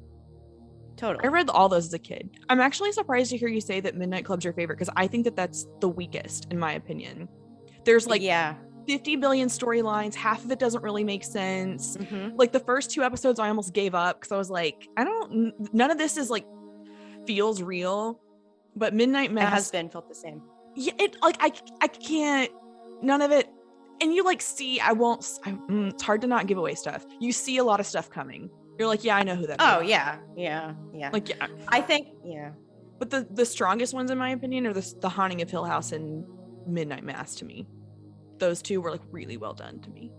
Totally. I read all those as a kid. I'm actually surprised to hear you say that Midnight Club's your favorite, because I think that that's the weakest, in my opinion. There's 50 billion storylines. Half of it doesn't really make sense. Like the first 2 episodes, I almost gave up because I was like, none of this is like feels real. But Midnight Mass, my husband felt the same. Yeah, it like I can't. None of it. And you like see, it's hard to not give away stuff. You see a lot of stuff coming. You're like, yeah, I know who that is. Oh yeah. Like, yeah, I think, yeah. But the strongest ones, in my opinion, are the Haunting of Hill House and Midnight Mass to me. Those two were like really well done to me.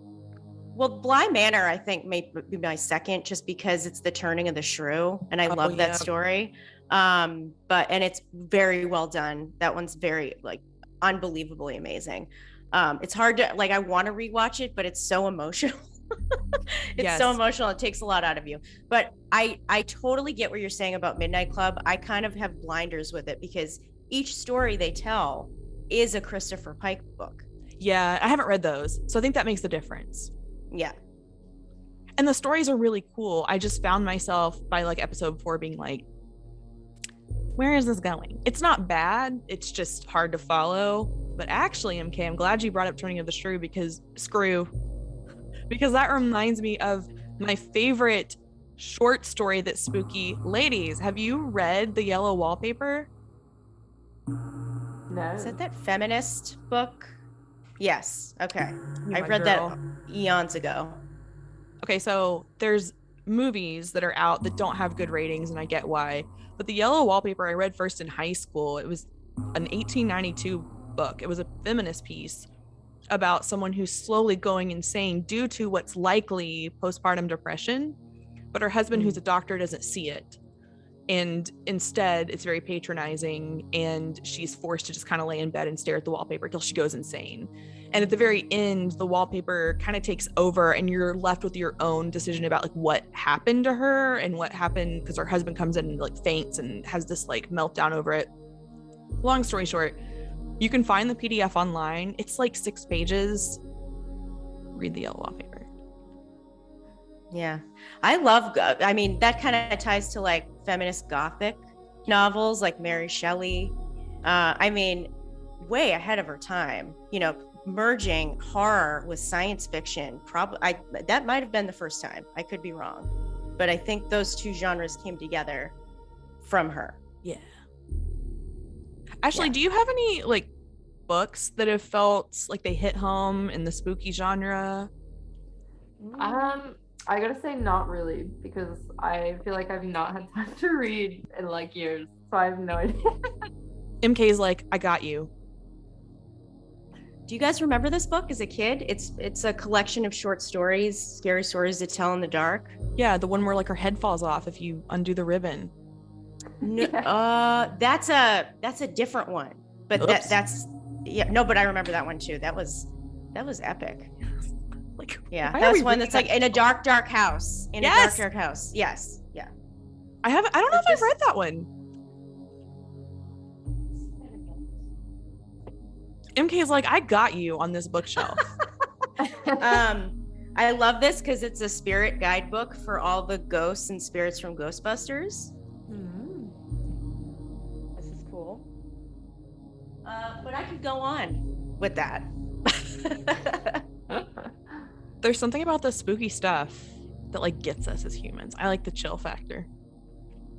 Well, Bly Manor, I think, may be my second, just because it's the turning of the shrew, and I love that story. And it's very well done. That one's very like unbelievably amazing. It's hard to I want to rewatch it, but it's so emotional. It's so emotional. It takes a lot out of you. But I totally get what you're saying about Midnight Club. I kind of have blinders with it because each story they tell is a Christopher Pike book. Yeah, I haven't read those, so I think that makes the difference. Yeah. And the stories are really cool. I just found myself by like episode 4 being like, where is this going? It's not bad. It's just hard to follow. But actually, MK, I'm glad you brought up Turning of the Shrew because that reminds me of my favorite short story that's spooky. Ladies, have you read The Yellow Wallpaper? No. Is that feminist book? Yes. Okay. I read that eons ago. Okay, so there's movies that are out that don't have good ratings, and I get why. But The Yellow Wallpaper I read first in high school. It was an 1892 book. It was a feminist piece about someone who's slowly going insane due to what's likely postpartum depression, but her husband, who's a doctor, doesn't see it. And instead, it's very patronizing, and she's forced to just kind of lay in bed and stare at the wallpaper till she goes insane. And at the very end, the wallpaper kind of takes over, and you're left with your own decision about like what happened to her and what happened, because her husband comes in and like faints and has this like meltdown over it. Long story short, you can find the PDF online. It's like 6 pages. Read The Yellow Wallpaper. Yeah. I mean, that kind of ties to like feminist gothic novels like Mary Shelley. I mean, way ahead of her time, you know, merging horror with science fiction. That might have been the first time. I could be wrong, but I think those two genres came together from her. Yeah. Ashley, do you have any like books that have felt like they hit home in the spooky genre? I gotta say not really, because I feel like I've not had time to read in like years, so I have no idea. MK's like, I got you. Do you guys remember this book as a kid? It's a collection of short stories, scary stories to tell in the dark. Yeah, the one where like her head falls off if you undo the ribbon. No, that's a different one. But but I remember that one too. That was epic. Like, yeah, that's one that's like in a dark house. In a dark house. Yes. Yeah. I don't know if I've read that one. MK's like, I got you on this bookshelf. I love this because it's a spirit guidebook for all the ghosts and spirits from Ghostbusters. This is cool. But I could go on with that. There's something about the spooky stuff that like gets us as humans. I like the chill factor.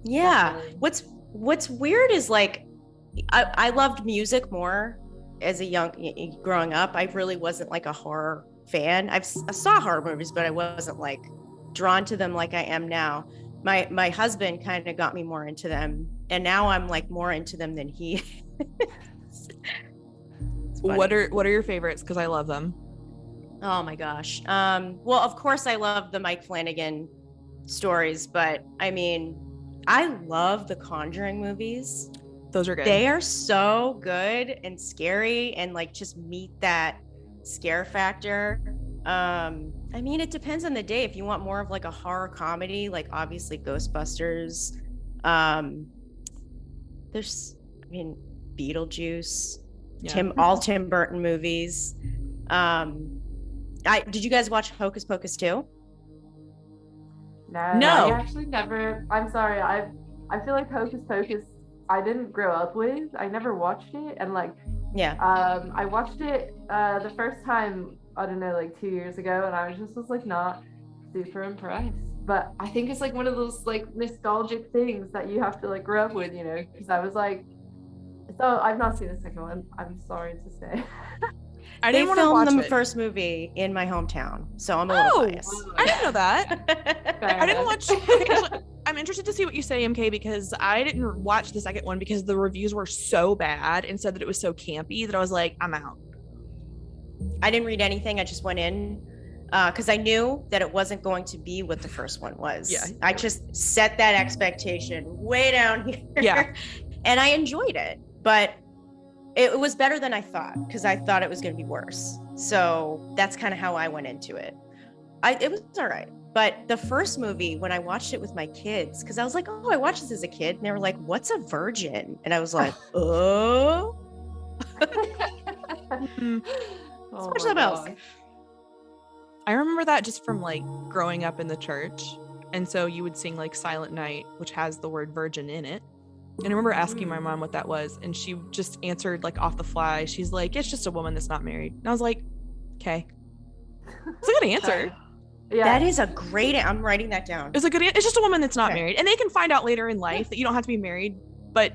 Yeah. Definitely. What's weird is like I loved music more as a growing up. I really wasn't like a horror fan. I saw horror movies, but I wasn't like drawn to them like I am now. My husband kind of got me more into them, and now I'm like more into them than he. What are your favorites? Because I love them. Oh my gosh. Well, of course I love the Mike Flanagan stories, but I mean, I love the Conjuring movies. Those are good. They are so good and scary and like just meet that scare factor. I mean, it depends on the day. If you want more of like a horror comedy, like obviously Ghostbusters. Um, I mean, Beetlejuice, Yeah. all Tim Burton movies. Did you guys watch Hocus Pocus too? No, No. I actually never. I'm sorry. I feel like Hocus Pocus. I didn't grow up with. I never watched it, and like, Yeah. I watched it the first time. I don't know, like 2 years ago, and I was like not super impressed. But I think it's like one of those like nostalgic things that you have to like grow up with, you know? Because I was like, so I've not seen the second one. I'm sorry to say. I They didn't want to filmed watch the it. first movie in my hometown, so I'm a little biased. I didn't know that. Fair I didn't enough. watch. Okay, actually, I'm interested to see what you say, MK, because I didn't watch the second one because the reviews were so bad and said that it was so campy that I was like, I'm out. I didn't read anything. I just went in because I knew that it wasn't going to be what the first one was. Yeah. I just set that expectation way down here. Yeah. And I enjoyed it, but it was better than I thought because I thought it was going to be worse. So that's kind of how I went into it. It was all right. But the first movie, when I watched it with my kids, because I was like, oh, I watched this as a kid. And they were like, what's a virgin? And I was like, oh. Oh Watch my something else. gosh. I remember that just from like growing up in the church. And so you would sing like Silent Night, which has the word virgin in it. And I remember asking my mom what that was. And she just answered like off the fly. She's like, it's just a woman that's not married. And I was like, okay. It's a good answer. Yeah. That is a great. I'm writing that down. It's just a woman that's not Okay. married. And they can find out later in life that you don't have to be married, but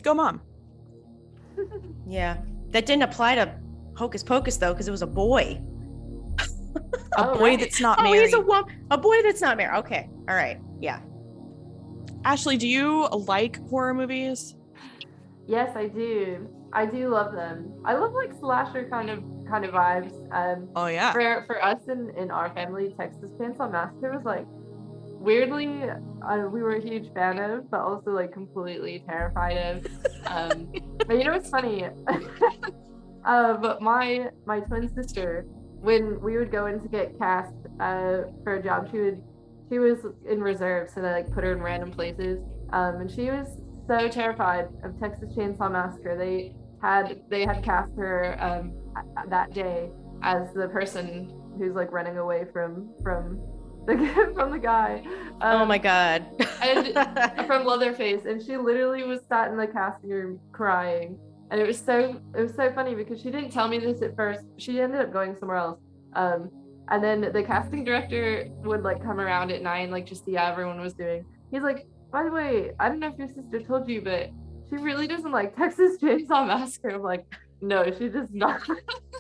go mom. Yeah, that didn't apply to Hocus Pocus though, because it was a boy. A Oh, boy right. that's not Oh, married. he's a boy that's not married. Okay, all right, yeah. Ashley, do you like horror movies? Yes, I do. I do love them. I love like slasher kind of vibes. Oh yeah. For us in our family, Texas Chainsaw Massacre was like weirdly we were a huge fan of, but also like completely terrified of. But you know what's funny? But my twin sister, when we would go in to get cast for a job, she was in reserve, so they like put her in random places. And she was so terrified of Texas Chainsaw Massacre. They had cast her that day as the person who's like running away from the guy. Oh my god. And from Leatherface, and she literally was sat in the casting room crying. And it was so funny because she didn't tell me this at first. She ended up going somewhere else. And then the casting director would like come around at night and like just see how everyone was doing. He's like, by the way, I don't know if your sister told you, but she really doesn't like Texas Chainsaw Massacre. I'm like, no, she does not.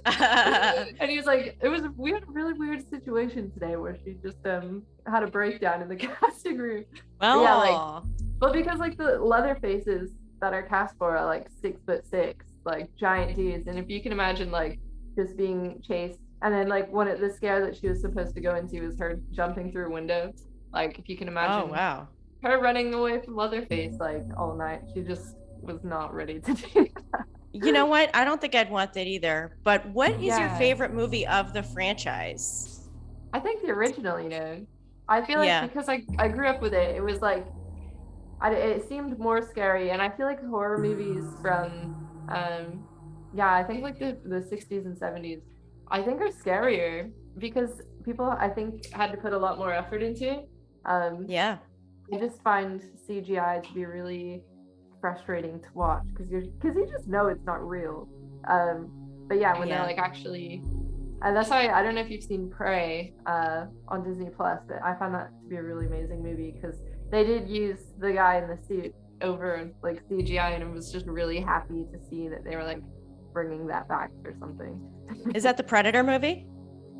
And he was like, we had a really weird situation today where she just had a breakdown in the casting room. Well, yeah, like, but because like the leather faces that are cast for are like 6'6", like giant dudes, and if you can imagine like just being chased, and then like one of the scare that she was supposed to go into was her jumping through a window. Like if you can imagine, Oh wow. her running away from Leatherface like all night. She just was not ready to do that. You know what? I don't think I'd want that either. But what is your Yeah. favorite movie of the franchise? I think the original, you know, I feel like Yeah. because I grew up with it, it was like, it seemed more scary, and I feel like horror movies from, I think like the 60s and 70s, I think are scarier because people, I think, had to put a lot more effort into it. Yeah. I just find CGI to be really frustrating to watch because you just know it's not real. But yeah, when they're like actually, and that's why I don't know if you've seen Prey on Disney Plus, but I found that to be a really amazing movie because they did use the guy in the suit over like CGI, and I was just really happy to see that they were like bringing that back or something. Is that the Predator movie?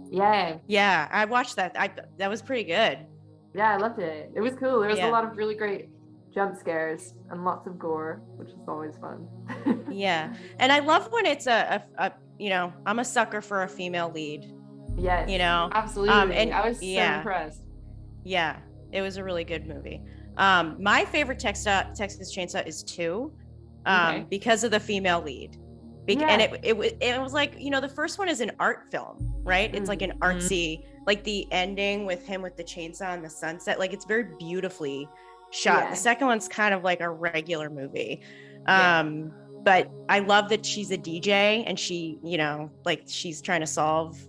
Yeah. Yeah, I watched that. That was pretty good. Yeah, I loved it. It was cool. There was Yeah. a lot of really great jump scares and lots of gore, which is always fun. Yeah, and I love when it's a you know, I'm a sucker for a female lead. Yes. You know, Absolutely. and I was so yeah. impressed. Yeah, it was a really good movie. My favorite Texas Chainsaw is 2, Okay. because of the female lead. Yeah. And it was like, you know, the first one is an art film, right? It's like an artsy, like the ending with him with the chainsaw and the sunset, like it's very beautifully shot. Yeah. The second one's kind of like a regular movie. Yeah. But I love that she's a DJ and she, you know, like she's trying to solve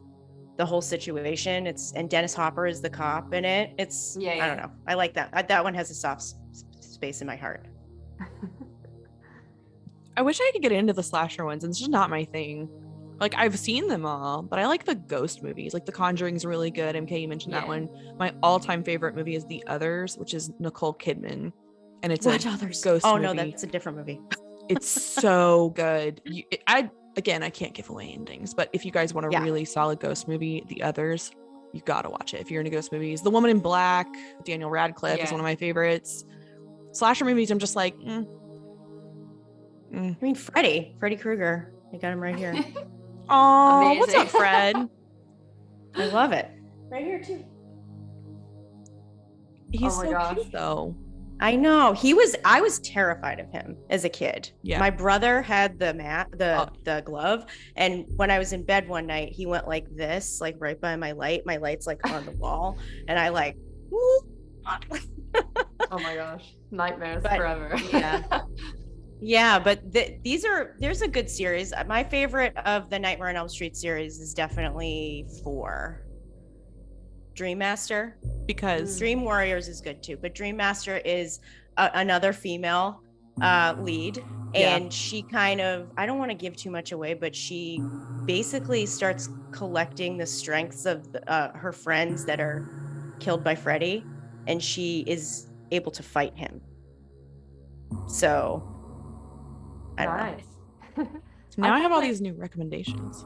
the whole situation. And Dennis Hopper is the cop in it. It's, I don't know. I like that. That one has a soft space in my heart. I wish I could get into the slasher ones. It's just not my thing. Like, I've seen them all, but I like the ghost movies. Like The Conjuring's really good. MK, you mentioned that one. My all-time favorite movie is The Others, which is Nicole Kidman, and it's What a Others? ghost Oh movie. no, that's a different movie. It's so good. I can't give away endings, but if you guys want a really solid ghost movie, The Others, you gotta watch it if you're into ghost movies. The Woman in Black, Daniel Radcliffe is one of my favorites. Slasher movies, I'm just like, I mean, Freddy Krueger. I got him right here. Oh, what's up, Fred? I love it. Right here too. He's so cute, though. I know. I was terrified of him as a kid. Yeah. My brother had the glove, and when I was in bed one night, he went like this, like right by my light. My light's like on the wall, and I like. Oh my gosh, nightmares forever. Yeah. Yeah, but there's a good series. My favorite of the Nightmare on Elm Street series is definitely 4. Dream Master, because Dream Warriors is good too, but Dream Master is another female lead, and she kind of, I don't want to give too much away, but she basically starts collecting the strengths of her friends that are killed by Freddy, and she is able to fight him. So I don't know. Now I have all these new recommendations.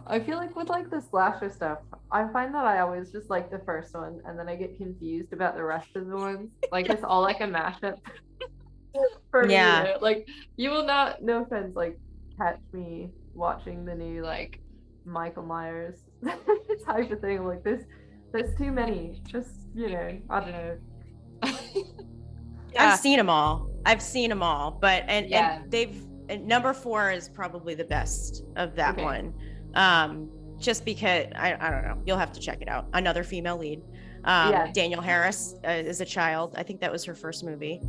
I feel like with like the slasher stuff, I find that I always just like the first one, and then I get confused about the rest of the ones. Like it's all like a mashup for me. Like you will not, no offense, like catch me watching the new like Michael Myers type of thing. Like there's too many. Just, you know, I don't know. I've seen them all, but and they've, and number 4 is probably the best of that one. Just because I don't know, you'll have to check it out. Another female lead. Danielle Harris is a child. I think that was her first movie.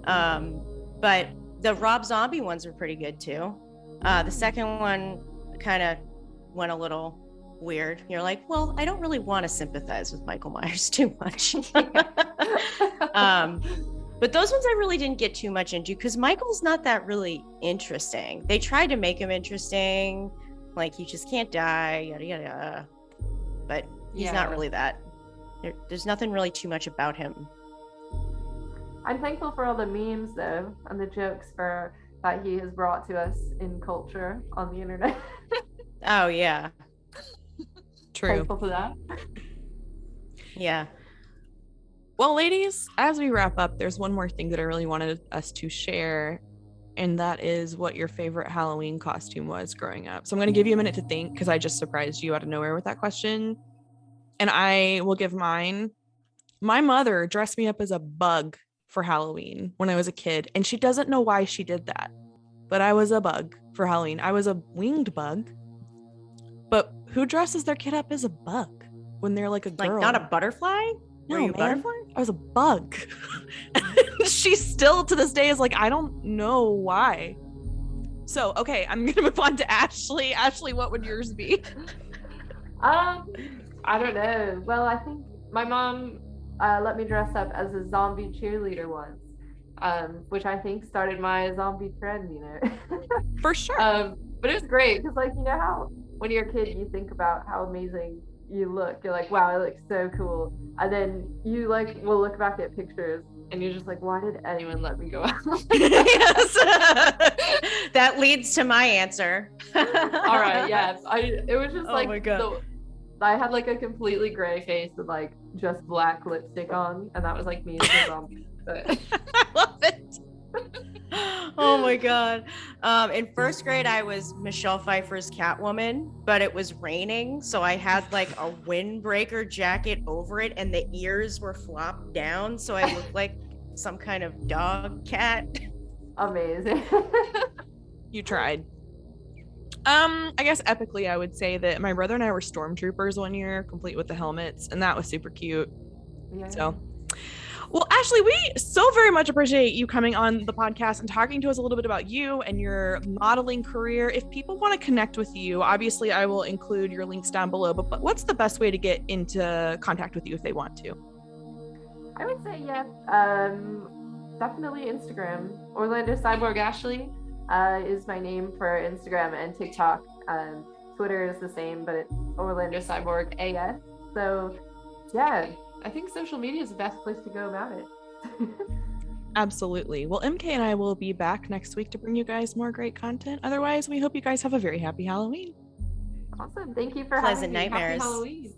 But the Rob Zombie ones were pretty good too. The second one kind of went a little weird. You're like, well, I don't really want to sympathize with Michael Myers too much. But those ones I really didn't get too much into because Michael's not that really interesting. They tried to make him interesting, like he just can't die, yada yada. But he's not really that. There's nothing really too much about him. I'm thankful for all the memes though, and the jokes that he has brought to us in culture on the internet. Oh yeah. True. Thankful for that. Yeah. Well, ladies, as we wrap up, there's one more thing that I really wanted us to share, and that is what your favorite Halloween costume was growing up. So I'm going to give you a minute to think because I just surprised you out of nowhere with that question. And I will give mine. My mother dressed me up as a bug for Halloween when I was a kid, and she doesn't know why she did that. But I was a bug for Halloween. I was a winged bug. But who dresses their kid up as a bug when they're like a girl? Like not a butterfly? No, man. Butterfly? I was a bug. She still to this day is like, I don't know why. So, okay, I'm gonna move on to Ashley. Ashley, what would yours be? I don't know. Well, I think my mom let me dress up as a zombie cheerleader once, which I think started my zombie trend, you know. For sure. But it was great because, like, you know how when you're a kid you think about how amazing you look, you're like, wow, it looks so cool. And then you like will look back at pictures and you're just like, why did anyone let me go out? Yes. That leads to my answer. All right, yes. It was just Oh like my God. I had like a completely gray face with like just black lipstick on, and that was like me as a zombie. But I love it. Oh my God. In first grade, I was Michelle Pfeiffer's Catwoman, but it was raining. So I had like a windbreaker jacket over it and the ears were flopped down. So I looked like some kind of dog cat. amazing. You tried. I guess epically, I would say that my brother and I were stormtroopers one year, complete with the helmets, and that was super cute. Yeah. So, well, Ashley, we so very much appreciate you coming on the podcast and talking to us a little bit about you and your modeling career. If people want to connect with you, obviously I will include your links down below, but what's the best way to get into contact with you if they want to? I would say, yeah, definitely Instagram. Orlando Cyborg Ashley is my name for Instagram and TikTok. Twitter is the same, but it's Orlando Cyborg AS. So, yeah, I think social media is the best place to go about it. Absolutely. Well, MK and I will be back next week to bring you guys more great content. Otherwise, we hope you guys have a very happy Halloween. Awesome. Thank you for Pleasant having me. Happy nightmares. Halloween.